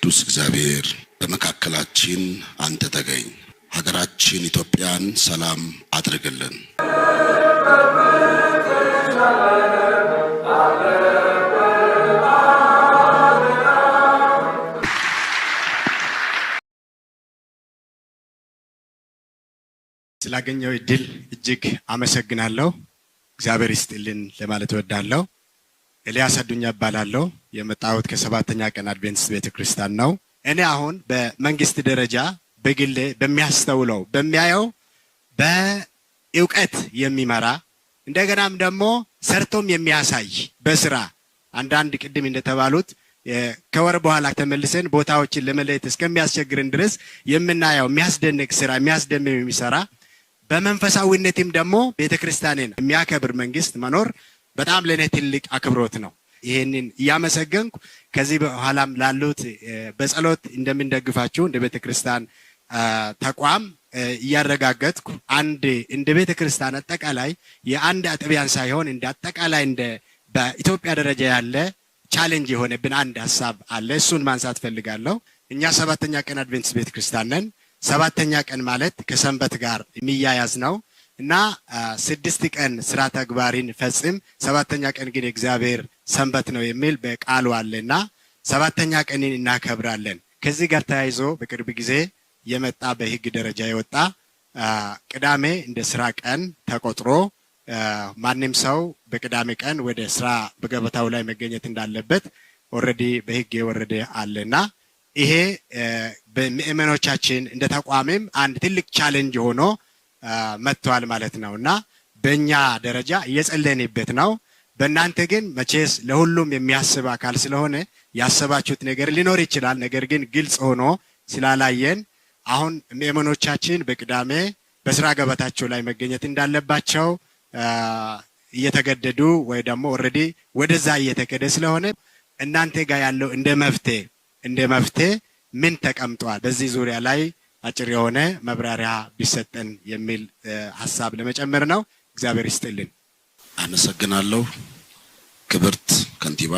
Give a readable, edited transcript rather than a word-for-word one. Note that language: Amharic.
ቅዱስ እግዚአብሔር በመካከላችን አንተ ተገኝ። ሀገራችን ኢትዮጵያን ሰላም አድርግልን። ስላገኘው እድል እጅግ አመሰግናለሁ። እግዚአብሔር ይስጥልን ለማለት እወዳለሁ። ኤልያስ አዱኛ እባላለሁ። የመጣሁት ከሰባተኛ ቀን አድቬንቲስት ቤተክርስቲያን ነው። እኔ አሁን በመንግስት ደረጃ በግሌ በሚያስተውለው በሚያየው በእውቀት የሚመራ እንደገናም ደግሞ ሰርቶም የሚያሳይ በስራ አንዳንድ ቅድም እንደተባሉት ከወር በኋላ ተመልሰን ቦታዎችን ለመለየት እስከሚያስቸግርን ድረስ የምናየው የሚያስደንቅ ስራ የሚያስደምም የሚሰራ በመንፈሳዊነትም ደግሞ ቤተክርስቲያንን የሚያከብር መንግስት መኖር በጣም ለኔ ትልቅ አክብሮት ነው። ይሄንን ያመሰገንኩ ከዚህ በኋላም ላሉት በጸሎት እንደምንደግፋችሁ እንደ ቤተክርስቲያን ተቋም ያረጋገጥኩ አንድ እንደ ቤተክርስቲያን አጠቃላይ የአንድ አጥቢያን ሳይሆን እንደ አጠቃላይ እንደ በኢትዮጵያ ደረጃ ያለ ቻሌንጅ የሆነብን አንድ ሐሳብ አለ። እሱን ማንሳት ፈልጋለሁ። እኛ ሰባተኛ ቀን አድቬንቲስት ቤተክርስቲያን ነን። ሰባተኛ ቀን ማለት ከሰንበት ጋር የሚያያዝ ነው እና 6 ቀን ስራ ተግባሪን ፈጽም ሰባተኛ ቀን ግን እግዚአብሔር ሰንበት ነው የሚል በቃሉ አለና ሰባተኛ ቀንን እናከብራለን። ከዚህ ጋር ተያይዞ በቅርብ ጊዜ የመጣ በህግ ደረጃ የወጣ ቅዳሜ እንደ ስራ ቀን ተቆጥሮ ማንንም ሰው በቅዳሜ ቀን ወደ ስራ በገበታው ላይ መገኘት እንዳለበት ኦሬዲ በህግ የወረደ አለና ይሄ በምእመኖቻችን እንደ ተቋምም አንድ ትልቅ ቻሌንጅ ሆኖ መጥቷል ማለት ነውና በእኛ ደረጃ እየጸለይንበት ነው። በእናንተ ግን መቼስ ለሁሉም የሚያስብ አካል ስለሆነ ያሰባችሁት ነገር ሊኖር ይችላል። ነገር ግን ግልጽ ሆኖ ስላላየን አሁን ምእመኖቻችን በቅዳሜ በስራ ገበታቸው ላይ መገኘት እንዳለባቸው እየተገደዱ ወይ ደግሞ ኦሬዲ ወደዛ እየተከደ ስለሆነ እናንተ ጋር ያለው እንደ መፍትሄ ምን ተቀምጧል? በዚህ ዙሪያ ላይ አጭር የሆነ መብራሪያ ቢሰጠን የሚል ሐሳብ ለመጨመር ነው። እግዚአብሔር ይስጥልን። አመሰግናለሁ። ክብርት ከንቲባ